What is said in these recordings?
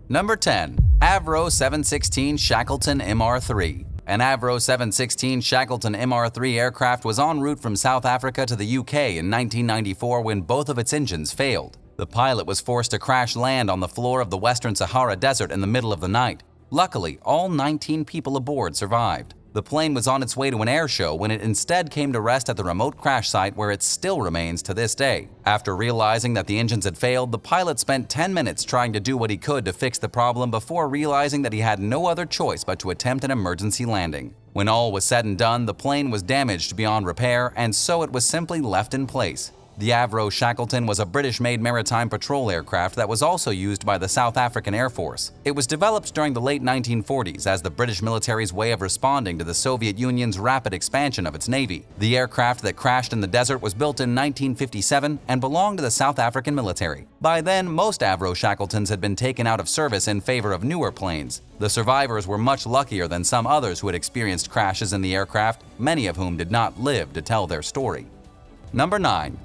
Number 10. Avro 716 Shackleton MR3. An Avro 716 Shackleton MR3 aircraft was en route from South Africa to the UK in 1994 when both of its engines failed. The pilot was forced to crash land on the floor of the Western Sahara Desert in the middle of the night. Luckily, all 19 people aboard survived. The plane was on its way to an air show when it instead came to rest at the remote crash site where it still remains to this day. After realizing that the engines had failed, the pilot spent 10 minutes trying to do what he could to fix the problem before realizing that he had no other choice but to attempt an emergency landing. When all was said and done, the plane was damaged beyond repair, and so it was simply left in place. The Avro Shackleton was a British-made maritime patrol aircraft that was also used by the South African Air Force. It was developed during the late 1940s as the British military's way of responding to the Soviet Union's rapid expansion of its navy. The aircraft that crashed in the desert was built in 1957 and belonged to the South African military. By then, most Avro Shackletons had been taken out of service in favor of newer planes. The survivors were much luckier than some others who had experienced crashes in the aircraft, many of whom did not live to tell their story. Number 9.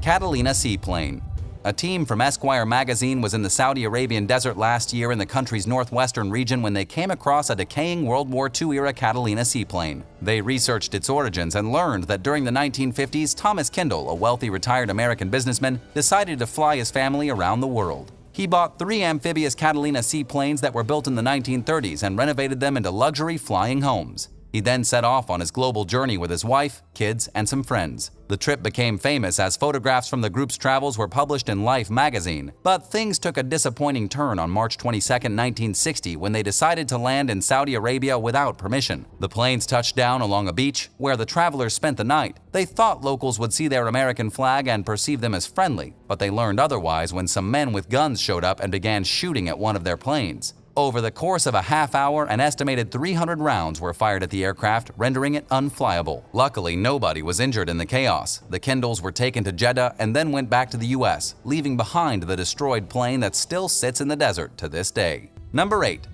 Catalina Seaplane. A team from Esquire magazine was in the Saudi Arabian desert last year in the country's northwestern region when they came across a decaying World War II-era Catalina seaplane. They researched its origins and learned that during the 1950s, Thomas Kindle, a wealthy retired American businessman, decided to fly his family around the world. He bought 3 amphibious Catalina seaplanes that were built in the 1930s and renovated them into luxury flying homes. He then set off on his global journey with his wife, kids, and some friends. The trip became famous as photographs from the group's travels were published in Life magazine. But things took a disappointing turn on March 22, 1960, when they decided to land in Saudi Arabia without permission. The planes touched down along a beach where the travelers spent the night. They thought locals would see their American flag and perceive them as friendly, but they learned otherwise when some men with guns showed up and began shooting at one of their planes. Over the course of a half hour, an estimated 300 rounds were fired at the aircraft, rendering it unflyable. Luckily, nobody was injured in the chaos. The Kindles were taken to Jeddah and then went back to the US, leaving behind the destroyed plane that still sits in the desert to this day. Number 8.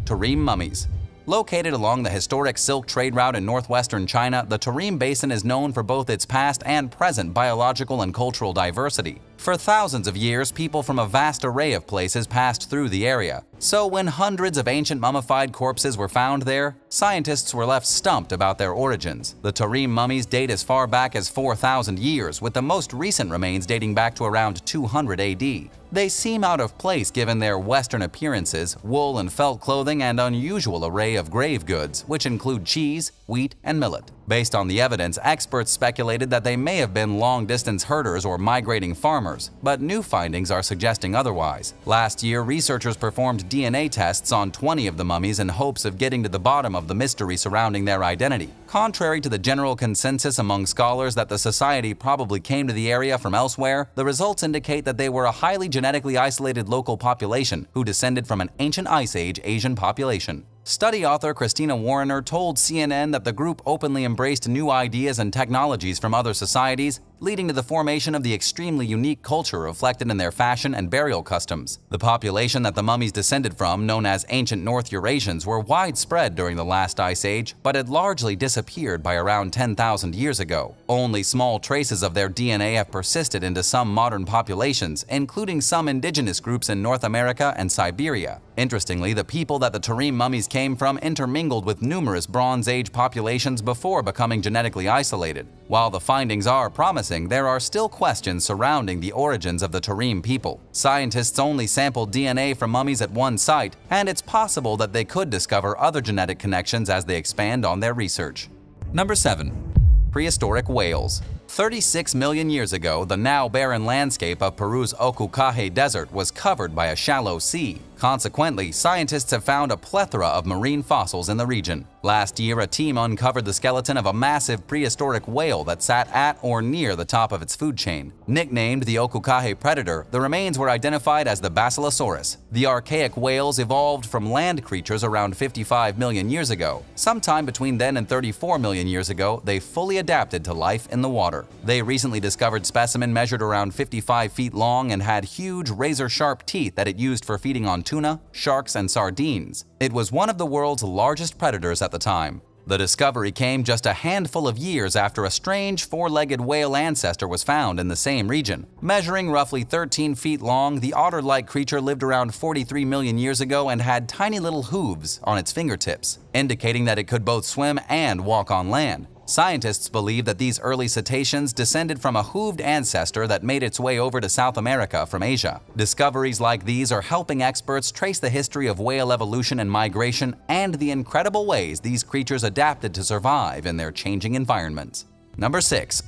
Tarim Mummies. Located along the historic Silk Trade Route in northwestern China, the Tarim Basin is known for both its past and present biological and cultural diversity. For thousands of years, people from a vast array of places passed through the area. So when hundreds of ancient mummified corpses were found there, scientists were left stumped about their origins. The Tarim mummies date as far back as 4,000 years, with the most recent remains dating back to around 200 AD. They seem out of place given their Western appearances, wool and felt clothing, and unusual array of grave goods, which include cheese, wheat, and millet. Based on the evidence, experts speculated that they may have been long-distance herders or migrating farmers, but new findings are suggesting otherwise. Last year, researchers performed DNA tests on 20 of the mummies in hopes of getting to the bottom of the mystery surrounding their identity. Contrary to the general consensus among scholars that the society probably came to the area from elsewhere, the results indicate that they were a highly genetically isolated local population who descended from an ancient Ice Age Asian population. Study author Christina Warrener told CNN that the group openly embraced new ideas and technologies from other societies, leading to the formation of the extremely unique culture reflected in their fashion and burial customs. The population that the mummies descended from, known as ancient North Eurasians, were widespread during the last Ice Age, but had largely disappeared by around 10,000 years ago. Only small traces of their DNA have persisted into some modern populations, including some indigenous groups in North America and Siberia. Interestingly, the people that the Tarim mummies came from intermingled with numerous Bronze Age populations before becoming genetically isolated. While the findings are promising, there are still questions surrounding the origins of the Tarim people. Scientists only sampled DNA from mummies at one site, and it's possible that they could discover other genetic connections as they expand on their research. Number 7. Prehistoric whales. 36 million years ago, the now barren landscape of Peru's Ocucaje Desert was covered by a shallow sea. Consequently, scientists have found a plethora of marine fossils in the region. Last year, a team uncovered the skeleton of a massive prehistoric whale that sat at or near the top of its food chain. Nicknamed the Ocucaje predator, the remains were identified as the Basilosaurus. The archaic whales evolved from land creatures around 55 million years ago. Sometime between then and 34 million years ago, they fully adapted to life in the water. They recently discovered specimen measured around 55 feet long and had huge razor-sharp teeth that it used for feeding on tuna, sharks, and sardines. It was one of the world's largest predators at the time. The discovery came just a handful of years after a strange four-legged whale ancestor was found in the same region. Measuring roughly 13 feet long, the otter-like creature lived around 43 million years ago and had tiny little hooves on its fingertips, indicating that it could both swim and walk on land. Scientists believe that these early cetaceans descended from a hooved ancestor that made its way over to South America from Asia. Discoveries like these are helping experts trace the history of whale evolution and migration and the incredible ways these creatures adapted to survive in their changing environments. Number 6.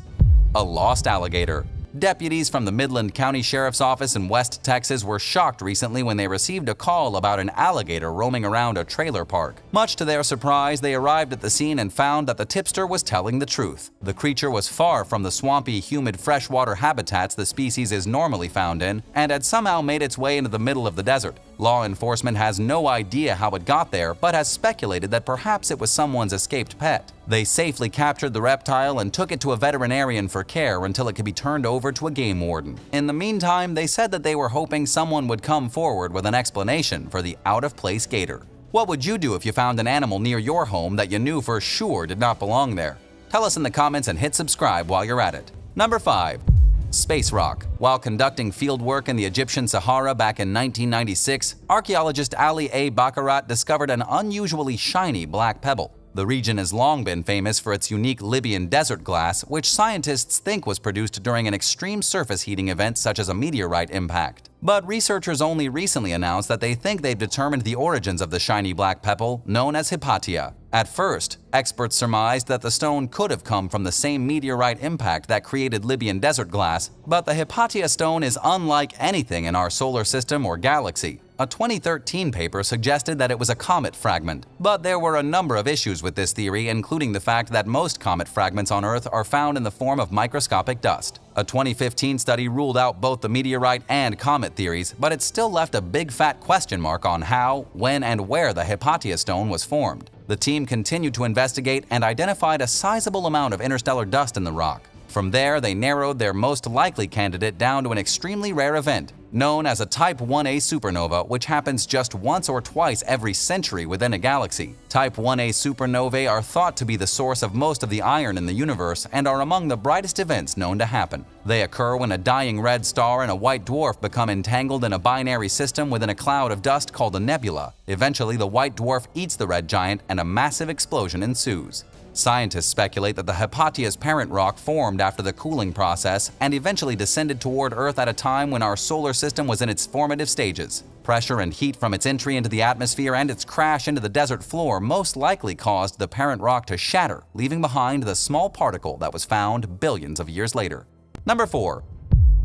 A lost alligator. Deputies from the Midland County Sheriff's Office in West Texas were shocked recently when they received a call about an alligator roaming around a trailer park. Much to their surprise, they arrived at the scene and found that the tipster was telling the truth. The creature was far from the swampy, humid freshwater habitats the species is normally found in and had somehow made its way into the middle of the desert. Law enforcement has no idea how it got there, but has speculated that perhaps it was someone's escaped pet. They safely captured the reptile and took it to a veterinarian for care until it could be turned over to a game warden. In the meantime, they said that they were hoping someone would come forward with an explanation for the out-of-place gator. What would you do if you found an animal near your home that you knew for sure did not belong there? Tell us in the comments and hit subscribe while you're at it. Number 5. Space rock. While conducting field work in the Egyptian Sahara back in 1996, archaeologist Ali A. Baccarat discovered an unusually shiny black pebble. The region has long been famous for its unique Libyan desert glass, which scientists think was produced during an extreme surface heating event such as a meteorite impact. But researchers only recently announced that they think they've determined the origins of the shiny black pebble, known as Hypatia. At first, experts surmised that the stone could have come from the same meteorite impact that created Libyan desert glass, but the Hypatia stone is unlike anything in our solar system or galaxy. A 2013 paper suggested that it was a comet fragment, but there were a number of issues with this theory, including the fact that most comet fragments on Earth are found in the form of microscopic dust. A 2015 study ruled out both the meteorite and comet theories, but it still left a big fat question mark on how, when, and where the Hypatia stone was formed. The team continued to investigate and identified a sizable amount of interstellar dust in the rock. From there, they narrowed their most likely candidate down to an extremely rare event, known as a Type 1a supernova, which happens just once or twice every century within a galaxy. Type 1a supernovae are thought to be the source of most of the iron in the universe and are among the brightest events known to happen. They occur when a dying red star and a white dwarf become entangled in a binary system within a cloud of dust called a nebula. Eventually, the white dwarf eats the red giant and a massive explosion ensues. Scientists speculate that the Hypatia's parent rock formed after the cooling process and eventually descended toward Earth at a time when our solar system was in its formative stages. Pressure and heat from its entry into the atmosphere and its crash into the desert floor most likely caused the parent rock to shatter, leaving behind the small particle that was found billions of years later. Number 4.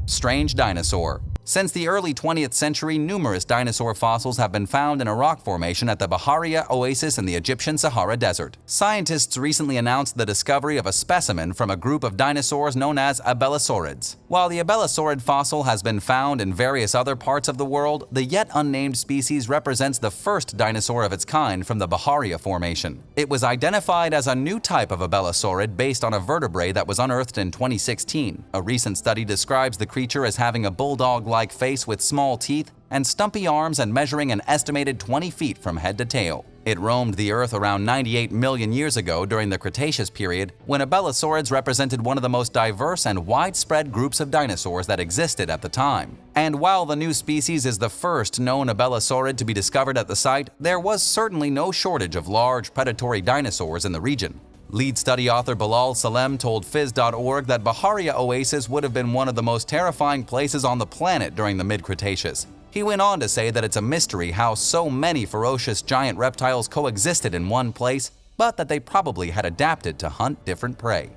Strange dinosaur. Since the early 20th century, numerous dinosaur fossils have been found in a rock formation at the Bahariya Oasis in the Egyptian Sahara Desert. Scientists recently announced the discovery of a specimen from a group of dinosaurs known as abelisaurids. While the abelisaurid fossil has been found in various other parts of the world, the yet unnamed species represents the first dinosaur of its kind from the Bahariya Formation. It was identified as a new type of abelisaurid based on a vertebrae that was unearthed in 2016. A recent study describes the creature as having a bulldog-like face with small teeth and stumpy arms and measuring an estimated 20 feet from head to tail. It roamed the Earth around 98 million years ago during the Cretaceous period, when abelisaurids represented one of the most diverse and widespread groups of dinosaurs that existed at the time. And while the new species is the first known abelisaurid to be discovered at the site, there was certainly no shortage of large predatory dinosaurs in the region. Lead study author Bilal Salem told Phys.org that Bahariya Oasis would have been one of the most terrifying places on the planet during the mid-Cretaceous. He went on to say that it's a mystery how so many ferocious giant reptiles coexisted in one place, but that they probably had adapted to hunt different prey.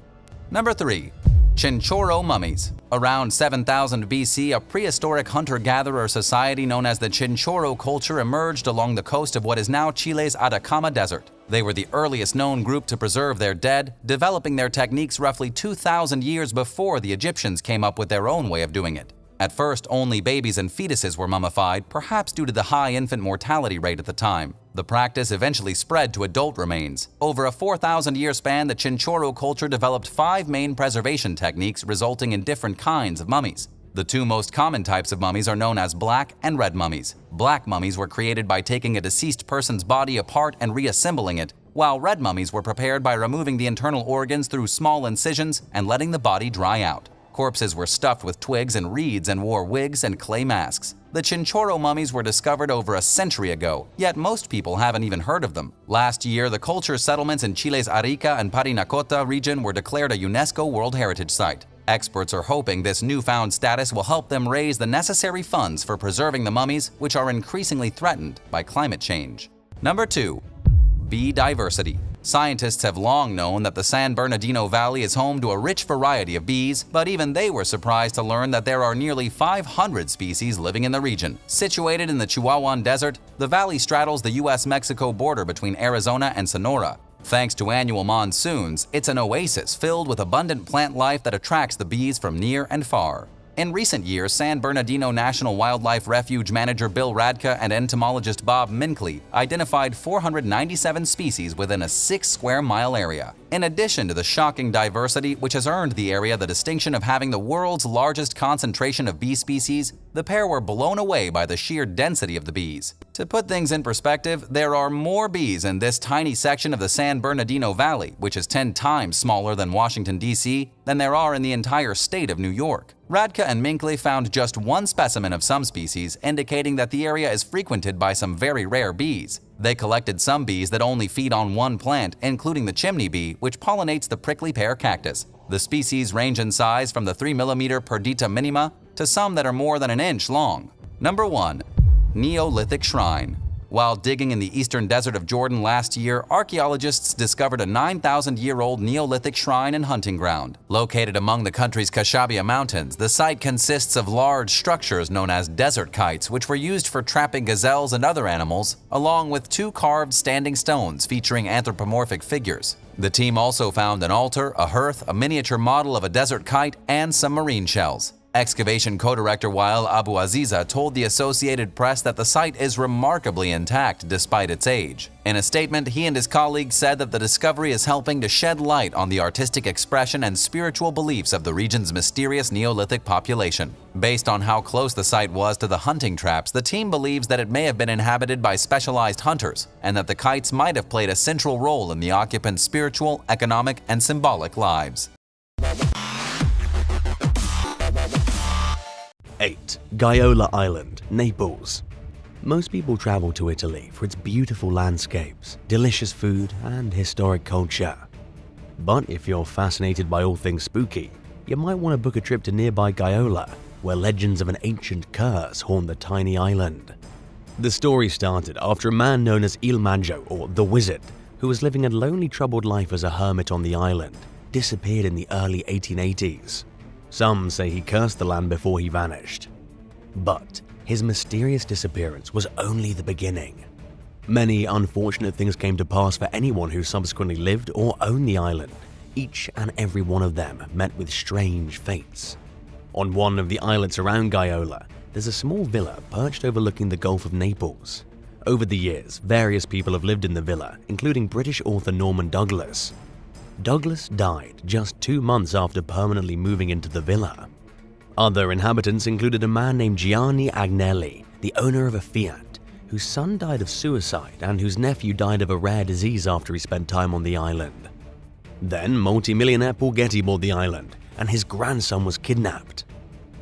Number 3. Chinchorro mummies. Around 7000 BC, a prehistoric hunter-gatherer society known as the Chinchorro culture emerged along the coast of what is now Chile's Atacama Desert. They were the earliest known group to preserve their dead, developing their techniques roughly 2,000 years before the Egyptians came up with their own way of doing it. At first, only babies and fetuses were mummified, perhaps due to the high infant mortality rate at the time. The practice eventually spread to adult remains. Over a 4,000-year span, the Chinchorro culture developed 5 main preservation techniques resulting in different kinds of mummies. The 2 most common types of mummies are known as black and red mummies. Black mummies were created by taking a deceased person's body apart and reassembling it, while red mummies were prepared by removing the internal organs through small incisions and letting the body dry out. Corpses were stuffed with twigs and reeds and wore wigs and clay masks. The Chinchorro mummies were discovered over a century ago, yet most people haven't even heard of them. Last year, the culture settlements in Chile's Arica and Parinacota region were declared a UNESCO World Heritage Site. Experts are hoping this newfound status will help them raise the necessary funds for preserving the mummies, which are increasingly threatened by climate change. Number 2. Bee diversity. Scientists have long known that the San Bernardino Valley is home to a rich variety of bees, but even they were surprised to learn that there are nearly 500 species living in the region. Situated in the Chihuahuan Desert, the valley straddles the U.S.-Mexico border between Arizona and Sonora. Thanks to annual monsoons, it's an oasis filled with abundant plant life that attracts the bees from near and far. In recent years, San Bernardino National Wildlife Refuge manager Bill Radka and entomologist Bob Minkley identified 497 species within a 6-square-mile area. In addition to the shocking diversity which has earned the area the distinction of having the world's largest concentration of bee species, the pair were blown away by the sheer density of the bees. To put things in perspective, there are more bees in this tiny section of the San Bernardino Valley, which is 10 times smaller than Washington, D.C., than there are in the entire state of New York. Radka and Minkley found just one specimen of some species, indicating that the area is frequented by some very rare bees. They collected some bees that only feed on one plant, including the chimney bee, which pollinates the prickly pear cactus. The species range in size from the 3mm Perdita minima to some that are more than an inch long. Number 1. Neolithic Shrine. While digging in the eastern desert of Jordan last year, archaeologists discovered a 9,000-year-old Neolithic shrine and hunting ground. Located among the country's Kashabia Mountains, the site consists of large structures known as desert kites, which were used for trapping gazelles and other animals, along with 2 carved standing stones featuring anthropomorphic figures. The team also found an altar, a hearth, a miniature model of a desert kite, and some marine shells. Excavation co-director Wael Abu Aziza told the Associated Press that the site is remarkably intact despite its age. In a statement, he and his colleagues said that the discovery is helping to shed light on the artistic expression and spiritual beliefs of the region's mysterious Neolithic population. Based on how close the site was to the hunting traps, the team believes that it may have been inhabited by specialized hunters, and that the kites might have played a central role in the occupants' spiritual, economic, and symbolic lives. 8. Gaiola Island, Naples. Most people travel to Italy for its beautiful landscapes, delicious food, and historic culture. But if you're fascinated by all things spooky, you might want to book a trip to nearby Gaiola, where legends of an ancient curse haunt the tiny island. The story started after a man known as Il Maggio, or the Wizard, who was living a lonely, troubled life as a hermit on the island, disappeared in the early 1880s. Some say he cursed the land before he vanished. But his mysterious disappearance was only the beginning. Many unfortunate things came to pass for anyone who subsequently lived or owned the island. Each and every one of them met with strange fates. On one of the islets around Gaiola, there's a small villa perched overlooking the Gulf of Naples. Over the years, various people have lived in the villa, including British author Norman Douglas. Douglas died just 2 months after permanently moving into the villa. Other inhabitants included a man named Gianni Agnelli, the owner of a Fiat, whose son died of suicide and whose nephew died of a rare disease after he spent time on the island. Then, multi-millionaire Paul Getty bought the island, and his grandson was kidnapped.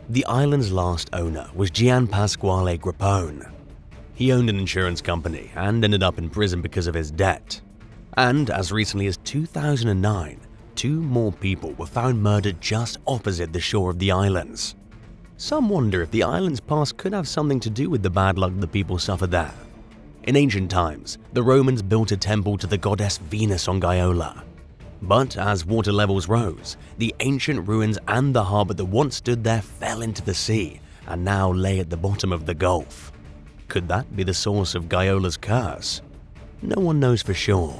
The island's last owner was Gian Pasquale Grappone. He owned an insurance company and ended up in prison because of his debt. And as recently as 2009, 2 more people were found murdered just opposite the shore of the islands. Some wonder if the island's past could have something to do with the bad luck the people suffered there. In ancient times, the Romans built a temple to the goddess Venus on Gaiola. But as water levels rose, the ancient ruins and the harbor that once stood there fell into the sea and now lay at the bottom of the Gulf. Could that be the source of Gaiola's curse? No one knows for sure.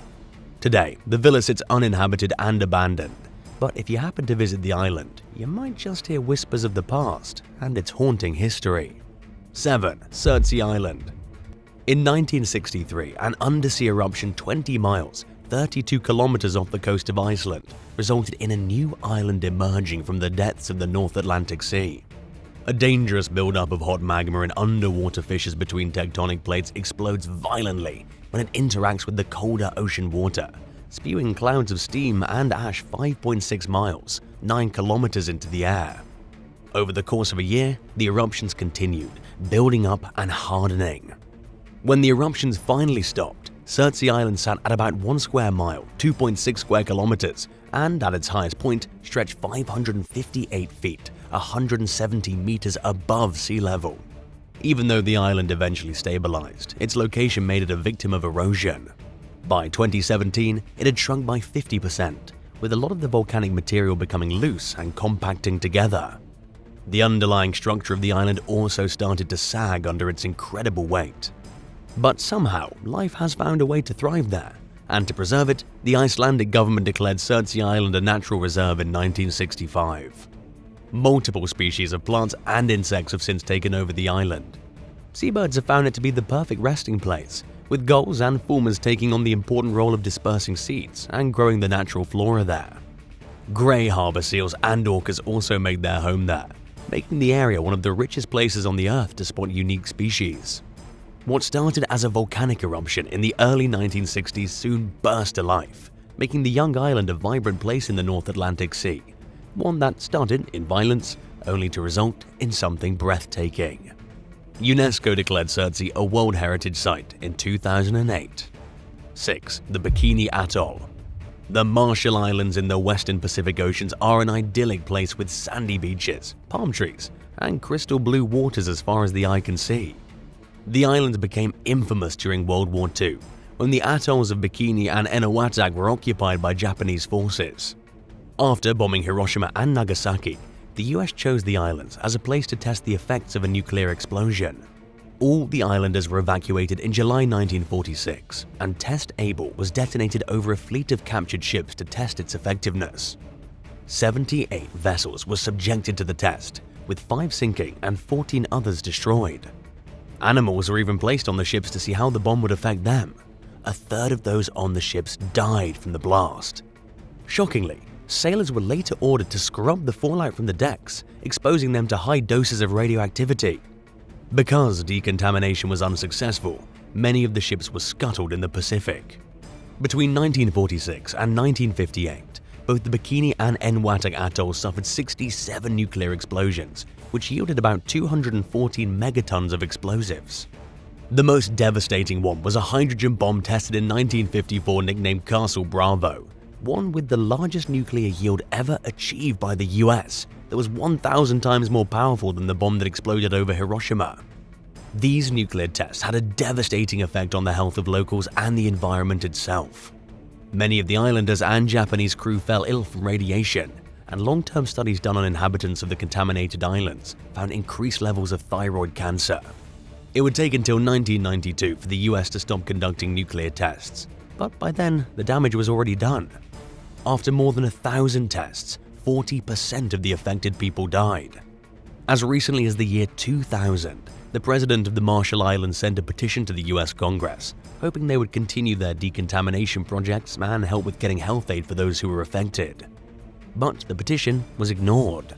Today, the villa sits uninhabited and abandoned, but if you happen to visit the island, you might just hear whispers of the past and its haunting history. 7. Surtsey Island. In 1963, an undersea eruption 20 miles, 32 kilometers off the coast of Iceland, resulted in a new island emerging from the depths of the North Atlantic Sea. A dangerous buildup of hot magma and underwater fissures between tectonic plates explodes violently, when it interacts with the colder ocean water, spewing clouds of steam and ash 5.6 miles, 9 kilometers into the air. Over the course of a year, the eruptions continued, building up and hardening. When the eruptions finally stopped, Surtsey Island sat at about 1 square mile, 2.6 square kilometers, and at its highest point stretched 558 feet, 170 meters above sea level. Even though the island eventually stabilized, its location made it a victim of erosion. By 2017, it had shrunk by 50%, with a lot of the volcanic material becoming loose and compacting together. The underlying structure of the island also started to sag under its incredible weight. But somehow, life has found a way to thrive there, and to preserve it, the Icelandic government declared Surtsey Island a natural reserve in 1965. Multiple species of plants and insects have since taken over the island. Seabirds have found it to be the perfect resting place, with gulls and fulmars taking on the important role of dispersing seeds and growing the natural flora there. Grey harbor seals and orcas also made their home there, making the area one of the richest places on the earth to spot unique species. What started as a volcanic eruption in the early 1960s soon burst to life, making the young island a vibrant place in the North Atlantic Sea, one that started in violence only to result in something breathtaking. UNESCO declared Surtsey a World Heritage Site in 2008. 6. The Bikini Atoll. The Marshall Islands in the western Pacific Oceans are an idyllic place with sandy beaches, palm trees, and crystal blue waters as far as the eye can see. The islands became infamous during World War II, when the atolls of Bikini and Eniwetok were occupied by Japanese forces. After bombing Hiroshima and Nagasaki, the US chose the islands as a place to test the effects of a nuclear explosion. All the islanders were evacuated in July 1946, and Test Able was detonated over a fleet of captured ships to test its effectiveness. 78 vessels were subjected to the test, with 5 sinking and 14 others destroyed. Animals were even placed on the ships to see how the bomb would affect them. A third of those on the ships died from the blast. Shockingly, sailors were later ordered to scrub the fallout from the decks, exposing them to high doses of radioactivity. Because decontamination was unsuccessful, many of the ships were scuttled in the Pacific. Between 1946 and 1958, both the Bikini and Eniwetok atolls suffered 67 nuclear explosions, which yielded about 214 megatons of explosives. The most devastating one was a hydrogen bomb tested in 1954 nicknamed Castle Bravo, one with the largest nuclear yield ever achieved by the US that was 1,000 times more powerful than the bomb that exploded over Hiroshima. These nuclear tests had a devastating effect on the health of locals and the environment itself. Many of the islanders and Japanese crew fell ill from radiation, and long-term studies done on inhabitants of the contaminated islands found increased levels of thyroid cancer. It would take until 1992 for the US to stop conducting nuclear tests, but by then the damage was already done. After more than 1,000 tests, 40% of the affected people died. As recently as the year 2000, the president of the Marshall Islands sent a petition to the US Congress, hoping they would continue their decontamination projects and help with getting health aid for those who were affected. But the petition was ignored.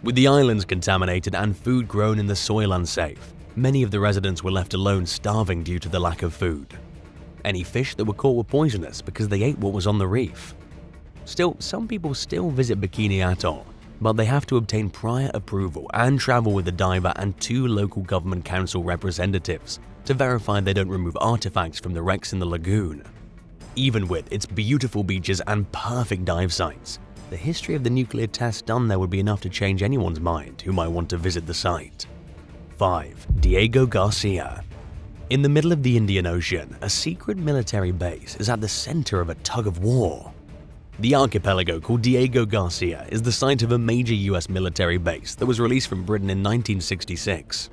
With the islands contaminated and food grown in the soil unsafe, many of the residents were left alone starving due to the lack of food. Any fish that were caught were poisonous because they ate what was on the reef. Still, some people still visit Bikini Atoll, but they have to obtain prior approval and travel with a diver and 2 local government council representatives to verify they don't remove artifacts from the wrecks in the lagoon. Even with its beautiful beaches and perfect dive sites, the history of the nuclear tests done there would be enough to change anyone's mind who might want to visit the site. 5. Diego Garcia. In the middle of the Indian Ocean, a secret military base is at the center of a tug-of-war. The archipelago called Diego Garcia is the site of a major US military base that was released from Britain in 1966.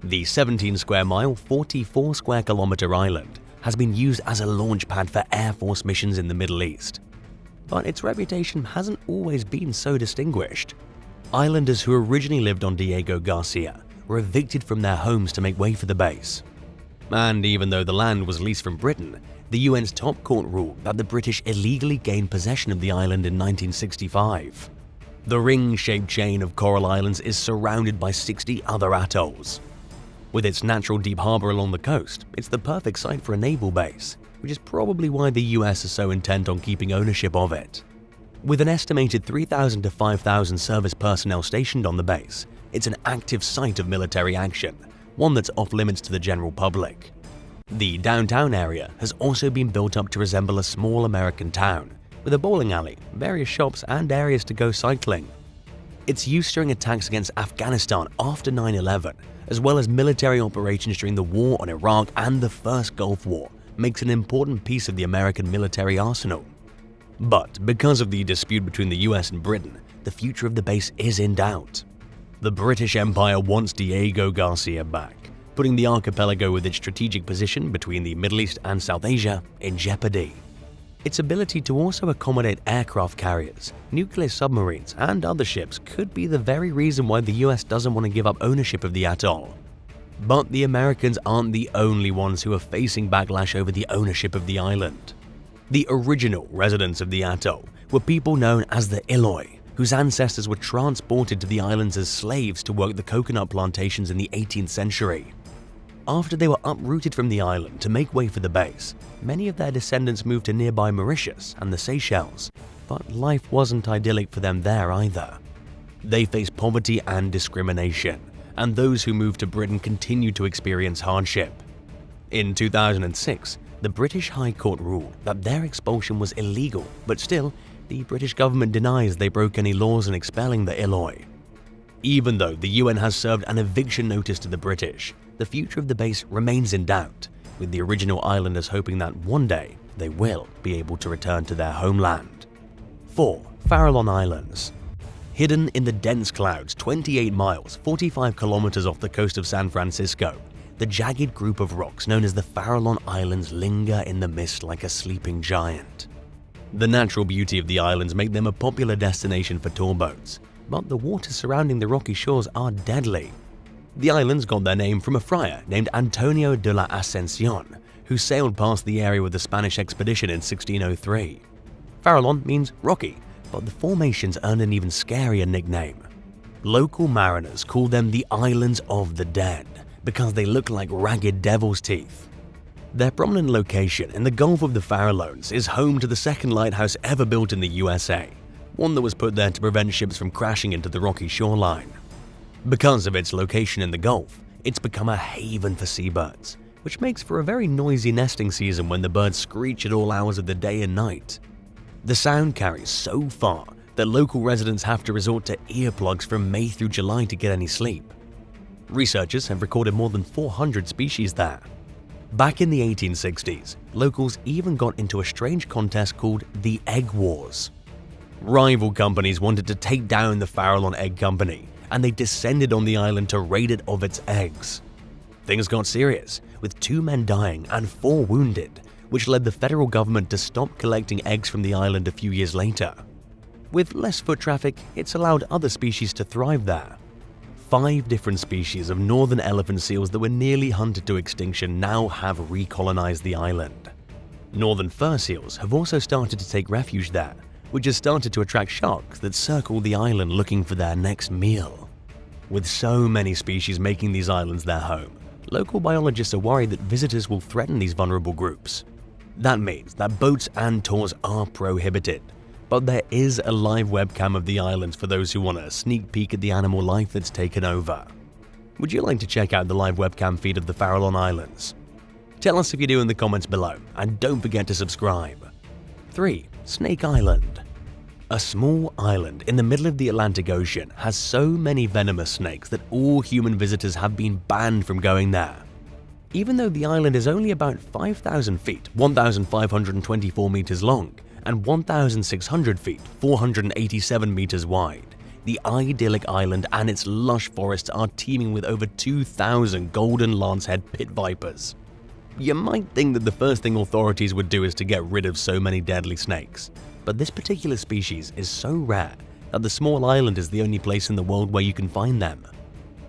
The 17 square mile, 44 square kilometer island has been used as a launch pad for Air Force missions in the Middle East. But its reputation hasn't always been so distinguished. Islanders who originally lived on Diego Garcia were evicted from their homes to make way for the base. And even though the land was leased from Britain, the UN's top court ruled that the British illegally gained possession of the island in 1965. The ring-shaped chain of coral islands is surrounded by 60 other atolls. With its natural deep harbor along the coast, it's the perfect site for a naval base, which is probably why the US is so intent on keeping ownership of it. With an estimated 3,000 to 5,000 service personnel stationed on the base, it's an active site of military action, one that's off limits to the general public. The downtown area has also been built up to resemble a small American town, with a bowling alley, various shops, and areas to go cycling. It's used during attacks against Afghanistan after 9/11, as well as military operations during the war on Iraq and the First Gulf War, makes an important piece of the American military arsenal. But because of the dispute between the US and Britain, the future of the base is in doubt. The British Empire wants Diego Garcia back, putting the archipelago with its strategic position between the Middle East and South Asia in jeopardy. Its ability to also accommodate aircraft carriers, nuclear submarines, and other ships could be the very reason why the US doesn't want to give up ownership of the atoll. But the Americans aren't the only ones who are facing backlash over the ownership of the island. The original residents of the atoll were people known as the Iloi, whose ancestors were transported to the islands as slaves to work the coconut plantations in the 18th century. After they were uprooted from the island to make way for the base, many of their descendants moved to nearby Mauritius and the Seychelles, but life wasn't idyllic for them there either. They faced poverty and discrimination, and those who moved to Britain continued to experience hardship. In 2006, the British High Court ruled that their expulsion was illegal, but still, the British government denies they broke any laws in expelling the Iloi. Even though the UN has served an eviction notice to the British, the future of the base remains in doubt, with the original islanders hoping that one day they will be able to return to their homeland. 4. Farallon Islands. Hidden in the dense clouds 28 miles 45 kilometers off the coast of San Francisco, the jagged group of rocks known as the Farallon Islands linger in the mist like a sleeping giant. The natural beauty of the islands make them a popular destination for tour boats, but the waters surrounding the rocky shores are deadly. The islands got their name from a friar named Antonio de la Ascensión, who sailed past the area with the Spanish expedition in 1603. Farallon means rocky, but the formations earned an even scarier nickname. Local mariners call them the Islands of the Dead because they look like ragged devil's teeth. Their prominent location in the Gulf of the Farallones is home to the second lighthouse ever built in the USA, one that was put there to prevent ships from crashing into the rocky shoreline. Because of its location in the Gulf, it's become a haven for seabirds, which makes for a very noisy nesting season when the birds screech at all hours of the day and night. The sound carries so far that local residents have to resort to earplugs from May through July to get any sleep. Researchers have recorded more than 400 species there. Back in the 1860s, locals even got into a strange contest called the Egg Wars. Rival companies wanted to take down the Farallon Egg Company, and they descended on the island to raid it of its eggs. Things got serious, with 2 men dying and 4 wounded, which led the federal government to stop collecting eggs from the island a few years later. With less foot traffic, it's allowed other species to thrive there. 5 different species of northern elephant seals that were nearly hunted to extinction now have recolonized the island. Northern fur seals have also started to take refuge there, which has started to attract sharks that circle the island looking for their next meal. With so many species making these islands their home, local biologists are worried that visitors will threaten these vulnerable groups. That means that boats and tours are prohibited, but there is a live webcam of the islands for those who want a sneak peek at the animal life that's taken over. Would you like to check out the live webcam feed of the Farallon Islands? Tell us if you do in the comments below, and don't forget to subscribe. 3. Snake Island. A small island in the middle of the Atlantic Ocean has so many venomous snakes that all human visitors have been banned from going there. Even though the island is only about 5,000 feet 1,524 meters long and 1,600 feet 487 meters wide, the idyllic island and its lush forests are teeming with over 2,000 golden lancehead pit vipers. You might think that the first thing authorities would do is to get rid of so many deadly snakes, but this particular species is so rare that the small island is the only place in the world where you can find them.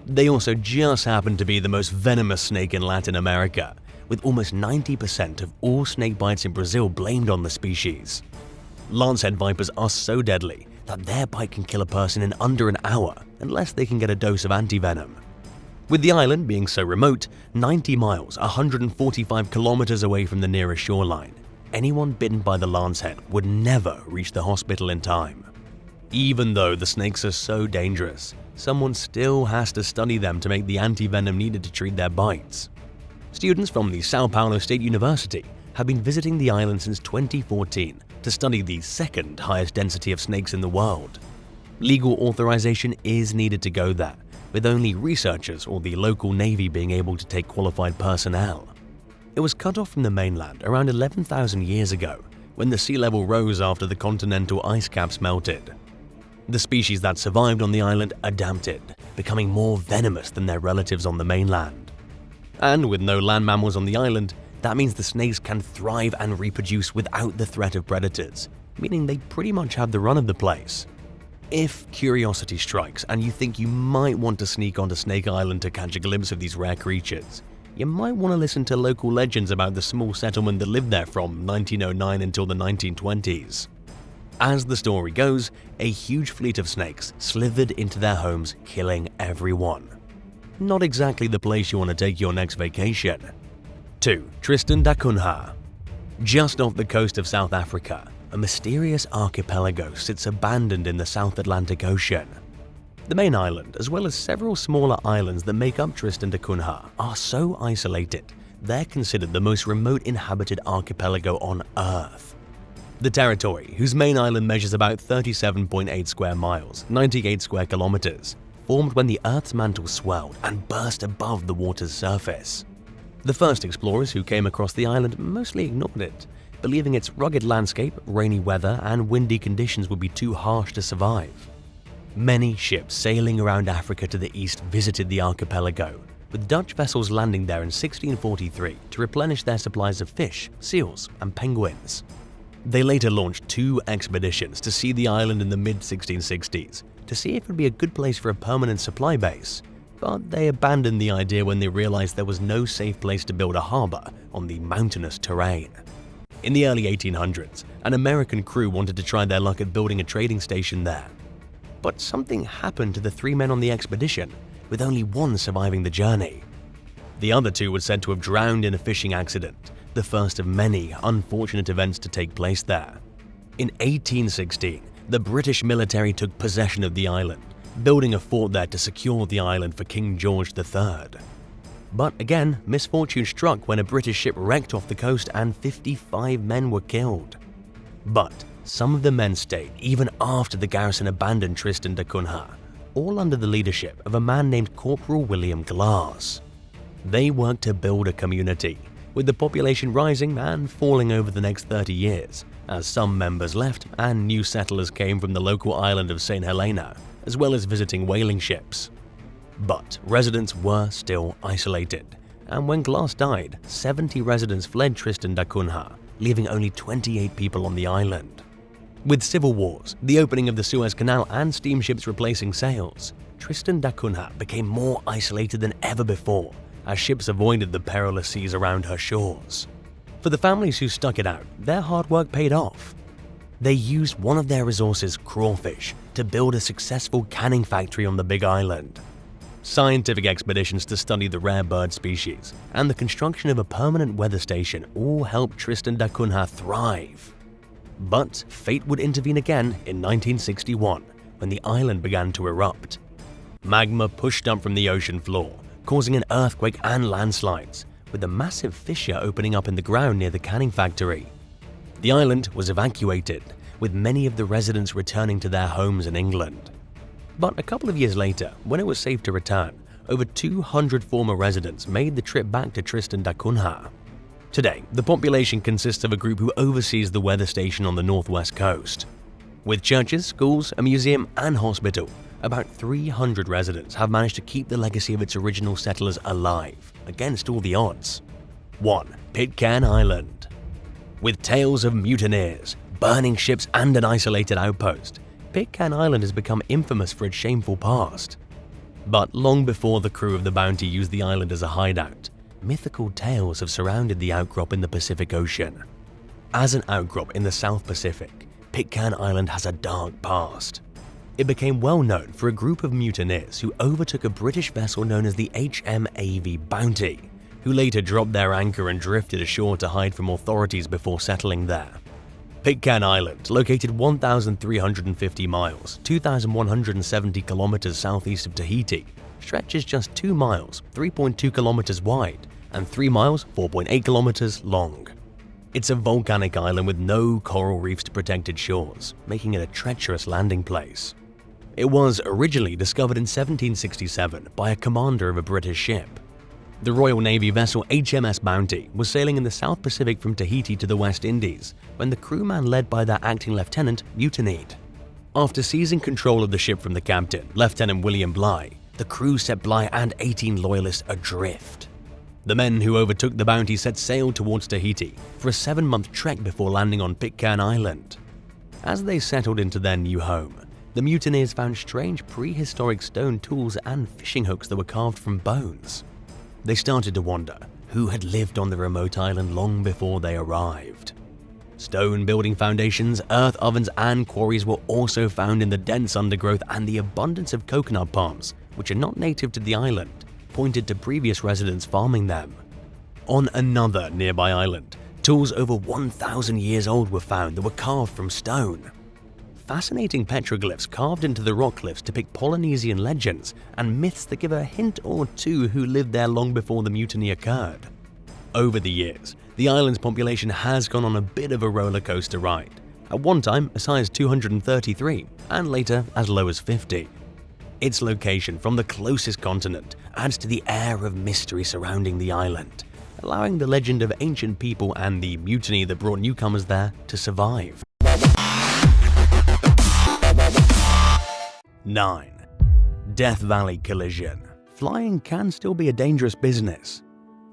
They also just happen to be the most venomous snake in Latin America, with almost 90% of all snake bites in Brazil blamed on the species. Lancehead vipers are so deadly that their bite can kill a person in under an hour unless they can get a dose of antivenom. With the island being so remote, 90 miles, 145 kilometers away from the nearest shoreline, anyone bitten by the lancehead would never reach the hospital in time. Even though the snakes are so dangerous, someone still has to study them to make the antivenom needed to treat their bites. Students from the Sao Paulo State University have been visiting the island since 2014 to study the second highest density of snakes in the world. Legal authorization is needed to go there, with only researchers or the local navy being able to take qualified personnel. It was cut off from the mainland around 11,000 years ago, when the sea level rose after the continental ice caps melted. The species that survived on the island adapted, becoming more venomous than their relatives on the mainland. And with no land mammals on the island, that means the snakes can thrive and reproduce without the threat of predators, meaning they pretty much have the run of the place. If curiosity strikes and you think you might want to sneak onto Snake Island to catch a glimpse of these rare creatures, you might want to listen to local legends about the small settlement that lived there from 1909 until the 1920s. As the story goes, a huge fleet of snakes slithered into their homes, killing everyone. Not exactly the place you want to take your next vacation. 2. Tristan da Cunha. Just off the coast of South Africa, a mysterious archipelago sits abandoned in the South Atlantic Ocean. The main island, as well as several smaller islands that make up Tristan da Cunha, are so isolated, they're considered the most remote inhabited archipelago on Earth. The territory, whose main island measures about 37.8 square miles, 98 square kilometers, formed when the Earth's mantle swelled and burst above the water's surface. The first explorers who came across the island mostly ignored it, believing its rugged landscape, rainy weather, and windy conditions would be too harsh to survive. Many ships sailing around Africa to the east visited the archipelago, with Dutch vessels landing there in 1643 to replenish their supplies of fish, seals, and penguins. They later launched 2 expeditions to see the island in the mid-1660s to see if it would be a good place for a permanent supply base, but they abandoned the idea when they realized there was no safe place to build a harbor on the mountainous terrain. In the early 1800s, an American crew wanted to try their luck at building a trading station there. But something happened to the 3 men on the expedition, with only one surviving the journey. The other 2 were said to have drowned in a fishing accident, the first of many unfortunate events to take place there. In 1816, the British military took possession of the island, building a fort there to secure the island for King George III. But again, misfortune struck when a British ship wrecked off the coast and 55 men were killed. But some of the men stayed even after the garrison abandoned Tristan da Cunha, all under the leadership of a man named Corporal William Glass. They worked to build a community, with the population rising and falling over the next 30 years, as some members left and new settlers came from the local island of St. Helena, as well as visiting whaling ships. But residents were still isolated, and when Glass died, 70 residents fled Tristan da Cunha, leaving only 28 people on the island. With civil wars, the opening of the Suez Canal, and steamships replacing sails, Tristan da Cunha became more isolated than ever before, as ships avoided the perilous seas around her shores. For the families who stuck it out, their hard work paid off. They used one of their resources, crawfish, to build a successful canning factory on the Big Island. Scientific expeditions to study the rare bird species, and the construction of a permanent weather station all helped Tristan da Cunha thrive. But fate would intervene again in 1961, when the island began to erupt. Magma pushed up from the ocean floor, causing an earthquake and landslides, with a massive fissure opening up in the ground near the canning factory. The island was evacuated, with many of the residents returning to their homes in England. But a couple of years later, when it was safe to return, over 200 former residents made the trip back to Tristan da Cunha. Today, the population consists of a group who oversees the weather station on the northwest coast. With churches, schools, a museum, and hospital, about 300 residents have managed to keep the legacy of its original settlers alive, against all the odds. 1. Pitcairn Island. With tales of mutineers, burning ships, and an isolated outpost, Pitcairn Island has become infamous for its shameful past. But long before the crew of the Bounty used the island as a hideout, mythical tales have surrounded the outcrop in the Pacific Ocean. As an outcrop in the South Pacific, Pitcairn Island has a dark past. It became well known for a group of mutineers who overtook a British vessel known as the HMAV Bounty, who later dropped their anchor and drifted ashore to hide from authorities before settling there. Pitcairn Island, located 1,350 miles, 2,170 kilometers southeast of Tahiti, stretches just 2 miles, 3.2 kilometers wide, and 3 miles, 4.8 kilometers long. It's a volcanic island with no coral reefs to protect its shores, making it a treacherous landing place. It was originally discovered in 1767 by a commander of a British ship. The Royal Navy vessel HMS Bounty was sailing in the South Pacific from Tahiti to the West Indies when the crewman led by their acting lieutenant mutinied. After seizing control of the ship from the captain, Lieutenant William Bligh, the crew set Bligh and 18 loyalists adrift. The men who overtook the Bounty set sail towards Tahiti for a 7-month trek before landing on Pitcairn Island. As they settled into their new home, the mutineers found strange prehistoric stone tools and fishing hooks that were carved from bones. They started to wonder who had lived on the remote island long before they arrived. Stone building foundations, earth ovens, and quarries were also found in the dense undergrowth, and the abundance of coconut palms, which are not native to the island, pointed to previous residents farming them. On another nearby island, tools over 1,000 years old were found that were carved from stone. Fascinating petroglyphs carved into the rock cliffs depict Polynesian legends and myths that give a hint or two who lived there long before the mutiny occurred. Over the years, the island's population has gone on a bit of a roller coaster ride, at one time as high as 233 and later as low as 50. Its location from the closest continent adds to the air of mystery surrounding the island, allowing the legend of ancient people and the mutiny that brought newcomers there to survive. 9. Death Valley Collision. Flying can still be a dangerous business,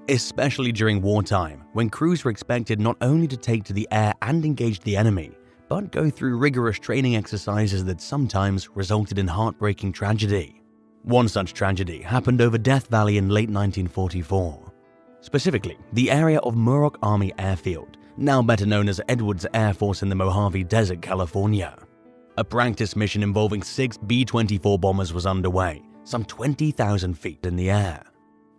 especially during wartime, when crews were expected not only to take to the air and engage the enemy, but go through rigorous training exercises that sometimes resulted in heartbreaking tragedy. One such tragedy happened over Death Valley in late 1944. Specifically, the area of Muroc Army Airfield, now better known as Edwards Air Force in the Mojave Desert, California. A practice mission involving 6 B-24 bombers was underway, some 20,000 feet in the air.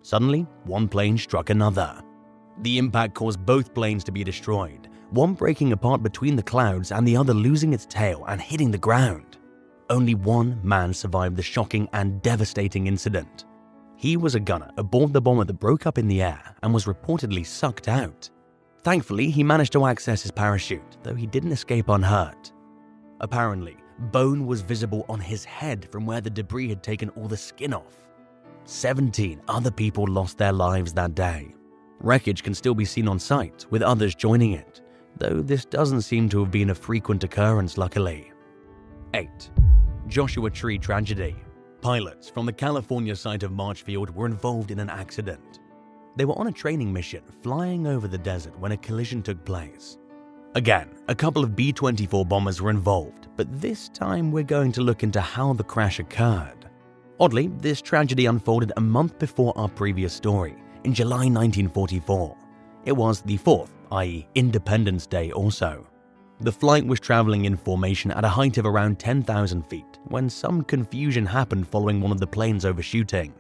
Suddenly, one plane struck another. The impact caused both planes to be destroyed, one breaking apart between the clouds and the other losing its tail and hitting the ground. Only one man survived the shocking and devastating incident. He was a gunner aboard the bomber that broke up in the air and was reportedly sucked out. Thankfully, he managed to access his parachute, though he didn't escape unhurt. Apparently, bone was visible on his head from where the debris had taken all the skin off. 17 other people lost their lives that day. Wreckage can still be seen on site, with others joining it, though this doesn't seem to have been a frequent occurrence, luckily. 8. Joshua Tree Tragedy. Pilots from the California site of Marchfield were involved in an accident. They were on a training mission flying over the desert when a collision took place. Again, a couple of B-24 bombers were involved, but this time we're going to look into how the crash occurred. Oddly, this tragedy unfolded a month before our previous story, in July 1944. It was the 4th, i.e. Independence Day also. The flight was traveling in formation at a height of around 10,000 feet when some confusion happened following one of the planes overshooting.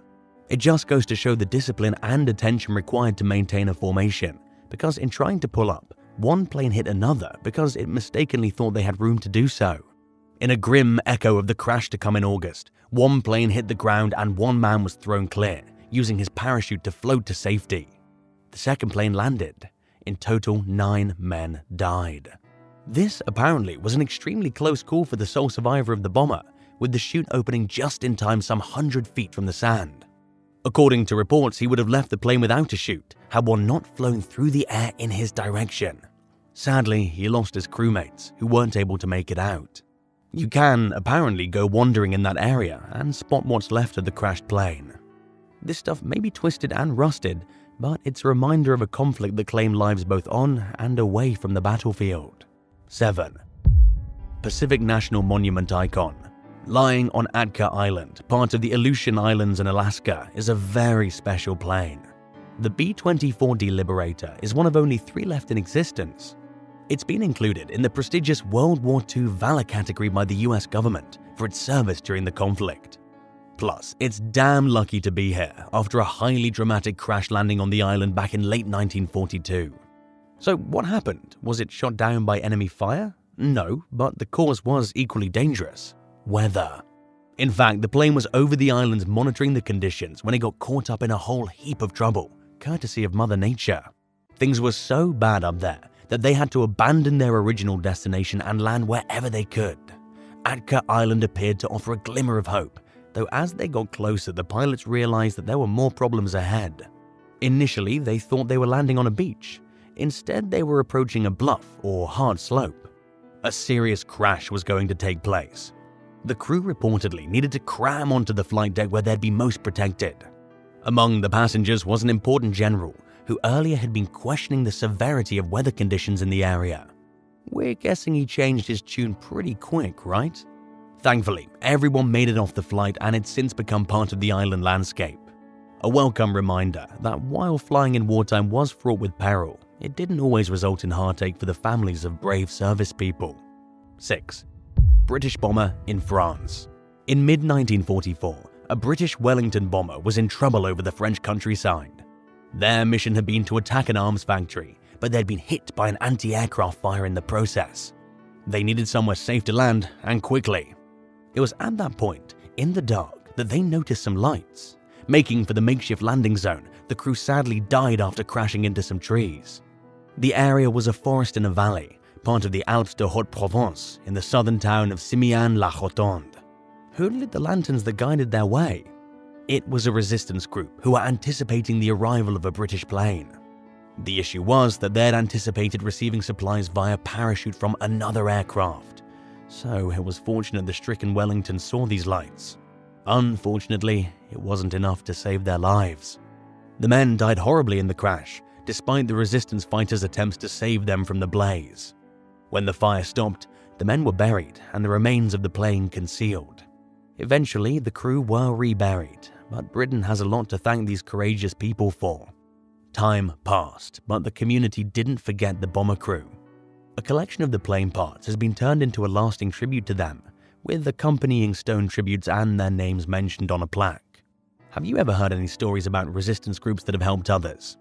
It just goes to show the discipline and attention required to maintain a formation, because in trying to pull up, one plane hit another because it mistakenly thought they had room to do so. In a grim echo of the crash to come in August, one plane hit the ground and one man was thrown clear, using his parachute to float to safety. The second plane landed. In total, 9 men died. This apparently was an extremely close call for the sole survivor of the bomber, with the chute opening just in time some 100 feet from the sand. According to reports, he would have left the plane without a chute had one not flown through the air in his direction. Sadly, he lost his crewmates, who weren't able to make it out. You can apparently go wandering in that area and spot what's left of the crashed plane. This stuff may be twisted and rusted, but it's a reminder of a conflict that claimed lives both on and away from the battlefield. 7. Pacific National Monument Icon. Lying on Atka Island, part of the Aleutian Islands in Alaska, is a very special plane. The B-24D Liberator is one of only 3 left in existence. It's been included in the prestigious World War II Valor category by the US government for its service during the conflict. Plus, it's damn lucky to be here after a highly dramatic crash landing on the island back in late 1942. So what happened? Was it shot down by enemy fire? No, but the cause was equally dangerous: weather. In fact, the plane was over the islands monitoring the conditions when it got caught up in a whole heap of trouble, courtesy of Mother Nature. Things were so bad up there that they had to abandon their original destination and land wherever they could. Atka Island appeared to offer a glimmer of hope, though as they got closer, the pilots realized that there were more problems ahead. Initially, they thought they were landing on a beach. Instead, they were approaching a bluff or hard slope. A serious crash was going to take place. The crew reportedly needed to cram onto the flight deck where they'd be most protected. Among the passengers was an important general who earlier had been questioning the severity of weather conditions in the area. We're guessing he changed his tune pretty quick, right? Thankfully, everyone made it off the flight and it's since become part of the island landscape. A welcome reminder that while flying in wartime was fraught with peril, it didn't always result in heartache for the families of brave service people. 6. British bomber in France. In mid-1944, a British Wellington bomber was in trouble over the French countryside. Their mission had been to attack an arms factory, but they'd been hit by an anti-aircraft fire in the process. They needed somewhere safe to land, and quickly. It was at that point, in the dark, that they noticed some lights. Making for the makeshift landing zone, the crew sadly died after crashing into some trees. The area was a forest in a valley, part of the Alpes de Haute-Provence in the southern town of Simian-la-Rotonde. Who lit the lanterns that guided their way? It was a resistance group who were anticipating the arrival of a British plane. The issue was that they had anticipated receiving supplies via parachute from another aircraft. So it was fortunate the stricken Wellington saw these lights. Unfortunately, it wasn't enough to save their lives. The men died horribly in the crash, despite the resistance fighters' attempts to save them from the blaze. When the fire stopped, the men were buried and the remains of the plane concealed. Eventually, the crew were reburied, but Britain has a lot to thank these courageous people for. Time passed, but the community didn't forget the bomber crew. A collection of the plane parts has been turned into a lasting tribute to them, with accompanying stone tributes and their names mentioned on a plaque. Have you ever heard any stories about resistance groups that have helped others?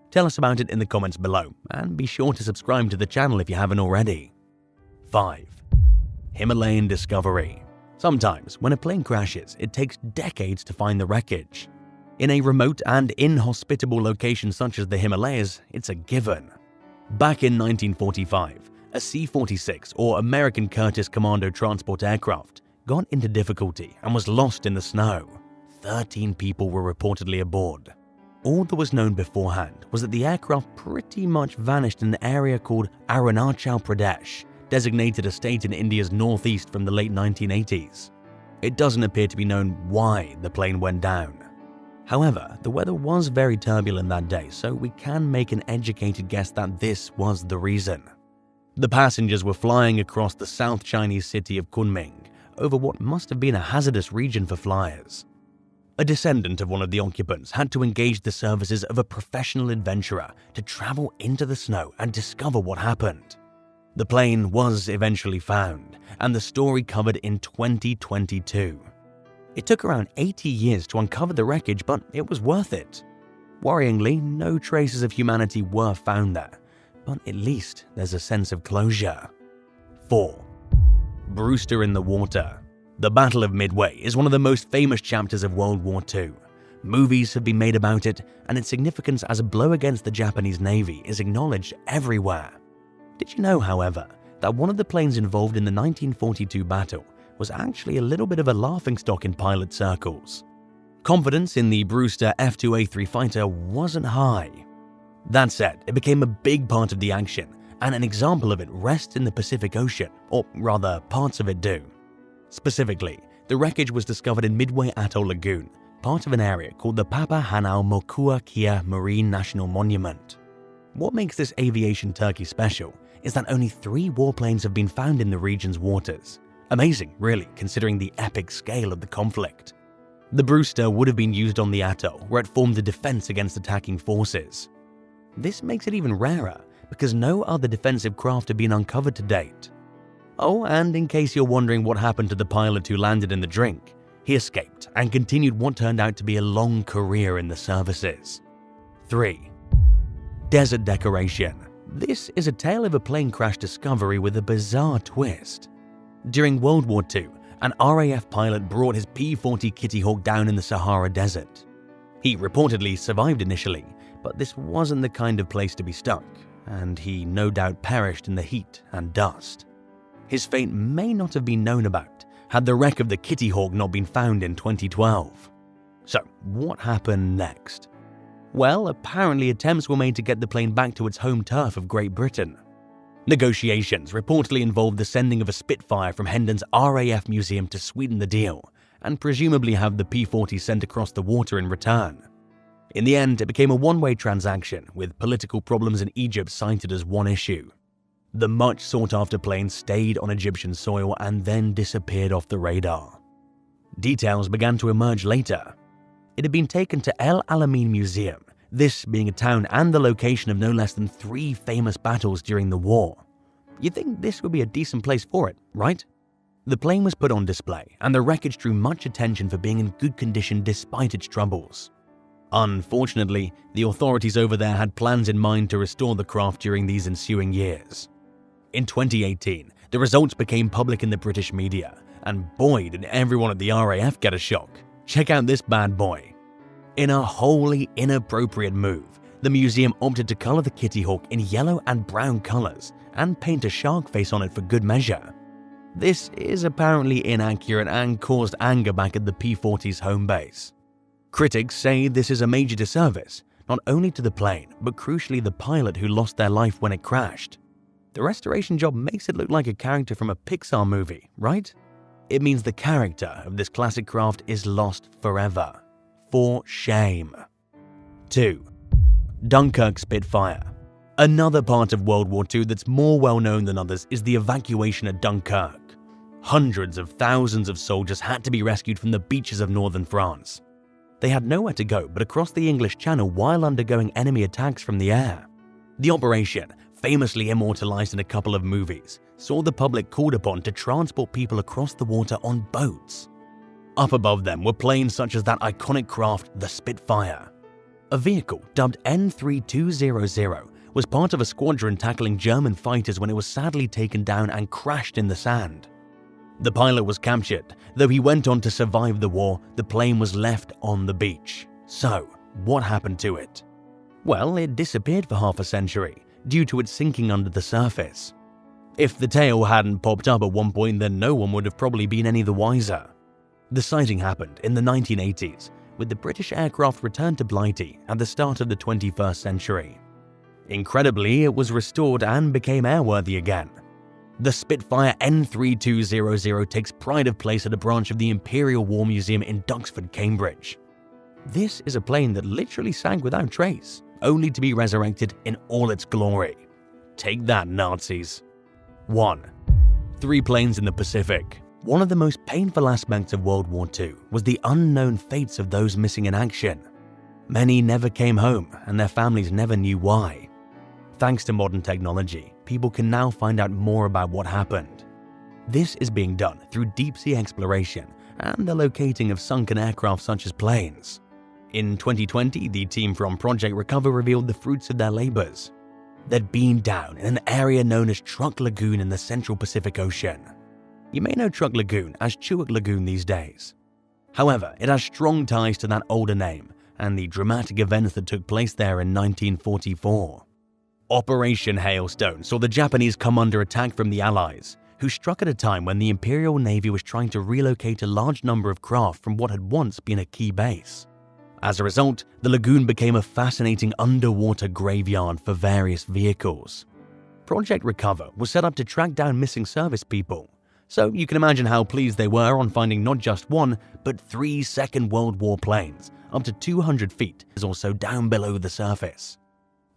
Tell us about it in the comments below, and be sure to subscribe to the channel if you haven't already. 5. Himalayan discovery. Sometimes, when a plane crashes, it takes decades to find the wreckage. In a remote and inhospitable location such as the Himalayas, it's a given. Back in 1945, a C-46 or American Curtiss Commando transport aircraft got into difficulty and was lost in the snow. 13 people were reportedly aboard. All that was known beforehand was that the aircraft pretty much vanished in an area called Arunachal Pradesh, designated a state in India's northeast from the late 1980s. It doesn't appear to be known why the plane went down. However, the weather was very turbulent that day, so we can make an educated guess that this was the reason. The passengers were flying across the South Chinese city of Kunming over what must have been a hazardous region for flyers. A descendant of one of the occupants had to engage the services of a professional adventurer to travel into the snow and discover what happened. The plane was eventually found, and the story covered in 2022. It took around 80 years to uncover the wreckage, but it was worth it. Worryingly, no traces of humanity were found there, but at least there's a sense of closure. 4. Brewster in the water. The Battle of Midway is one of the most famous chapters of World War II. Movies have been made about it, and its significance as a blow against the Japanese Navy is acknowledged everywhere. Did you know, however, that one of the planes involved in the 1942 battle was actually a little bit of a laughingstock in pilot circles? Confidence in the Brewster F-2A3 fighter wasn't high. That said, it became a big part of the action, and an example of it rests in the Pacific Ocean, or rather, parts of it do. Specifically, the wreckage was discovered in Midway Atoll Lagoon, part of an area called the Papahanaumokuakea Kia Marine National Monument. What makes this aviation turkey special is that only 3 warplanes have been found in the region's waters. Amazing, really, considering the epic scale of the conflict. The Brewster would have been used on the atoll, where it formed a defense against attacking forces. This makes it even rarer, because no other defensive craft have been uncovered to date. Oh, and in case you're wondering what happened to the pilot who landed in the drink, he escaped and continued what turned out to be a long career in the services. 3. Desert decoration. This is a tale of a plane crash discovery with a bizarre twist. During World War II, an RAF pilot brought his P-40 Kittyhawk down in the Sahara Desert. He reportedly survived initially, but this wasn't the kind of place to be stuck, and he no doubt perished in the heat and dust. His fate may not have been known about had the wreck of the Kittyhawk not been found in 2012. So, what happened next? Well, apparently attempts were made to get the plane back to its home turf of Great Britain. Negotiations reportedly involved the sending of a Spitfire from Hendon's RAF museum to sweeten the deal, and presumably have the P-40 sent across the water in return. In the end, it became a one-way transaction, with political problems in Egypt cited as one issue. The much sought-after plane stayed on Egyptian soil and then disappeared off the radar. Details began to emerge later. It had been taken to El Alamein Museum, this being a town and the location of no less than 3 famous battles during the war. You'd think this would be a decent place for it, right? The plane was put on display, and the wreckage drew much attention for being in good condition despite its troubles. Unfortunately, the authorities over there had plans in mind to restore the craft during these ensuing years. In 2018, the results became public in the British media, and boy did everyone at the RAF get a shock. Check out this bad boy. In a wholly inappropriate move, the museum opted to color the Kittyhawk in yellow and brown colors and paint a shark face on it for good measure. This is apparently inaccurate and caused anger back at the P-40's home base. Critics say this is a major disservice, not only to the plane, but crucially the pilot who lost their life when it crashed. The restoration job makes it look like a character from a Pixar movie, right? It means the character of this classic craft is lost forever. For shame. 2. Dunkirk Spitfire. Another part of World War II that's more well known than others is the evacuation at Dunkirk. Hundreds of thousands of soldiers had to be rescued from the beaches of northern France. They had nowhere to go but across the English Channel while undergoing enemy attacks from the air. The operation, famously immortalized in a couple of movies, saw the public called upon to transport people across the water on boats. Up above them were planes such as that iconic craft, the Spitfire. A vehicle dubbed N3200 was part of a squadron tackling German fighters when it was sadly taken down and crashed in the sand. The pilot was captured. Though he went on to survive the war, the plane was left on the beach. So, what happened to it? Well, it disappeared for half a century, due to it sinking under the surface. If the tail hadn't popped up at one point, then no one would have probably been any the wiser. The sighting happened in the 1980s, with the British aircraft returned to Blighty at the start of the 21st century. Incredibly, it was restored and became airworthy again. The Spitfire N3200 takes pride of place at a branch of the Imperial War Museum in Duxford, Cambridge. This is a plane that literally sank without trace, only to be resurrected in all its glory. Take that, Nazis. 1. 3 planes in the Pacific. One of the most painful aspects of World War II was the unknown fates of those missing in action. Many never came home, and their families never knew why. Thanks to modern technology, people can now find out more about what happened. This is being done through deep-sea exploration and the locating of sunken aircraft such as planes. In 2020, the team from Project Recover revealed the fruits of their labors. They'd been down in an area known as Truk Lagoon in the Central Pacific Ocean. You may know Truk Lagoon as Chewak Lagoon these days. However, it has strong ties to that older name and the dramatic events that took place there in 1944. Operation Hailstone saw the Japanese come under attack from the Allies, who struck at a time when the Imperial Navy was trying to relocate a large number of craft from what had once been a key base. As a result, the lagoon became a fascinating underwater graveyard for various vehicles. Project Recover was set up to track down missing service people, so you can imagine how pleased they were on finding not just 1, but 3 Second World War planes, up to 200 feet or so down below the surface.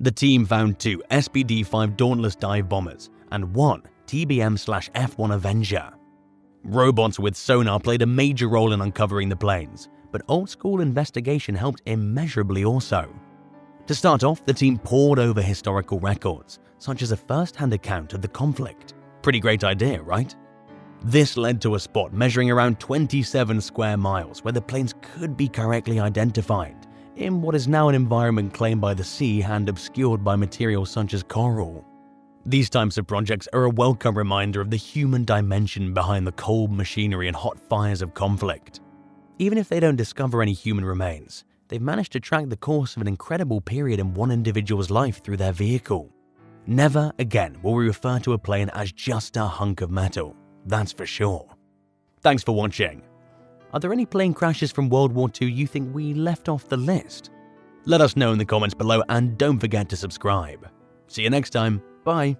The team found 2 SPD-5 Dauntless dive bombers and 1 TBM/F-1 Avenger. Robots with sonar played a major role in uncovering the planes, but old-school investigation helped immeasurably also. To start off, the team pored over historical records, such as a first-hand account of the conflict, Pretty great idea, right? This led to a spot measuring around 27 square miles where the planes could be correctly identified in what is now an environment claimed by the sea and obscured by materials such as coral. These types of projects are a welcome reminder of the human dimension behind the cold machinery and hot fires of conflict. Even if they don't discover any human remains, they've managed to track the course of an incredible period in one individual's life through their vehicle. Never again will we refer to a plane as just a hunk of metal, that's for sure. Thanks for watching. Are there any plane crashes from World War II you think we left off the list? Let us know in the comments below and don't forget to subscribe. See you next time. Bye.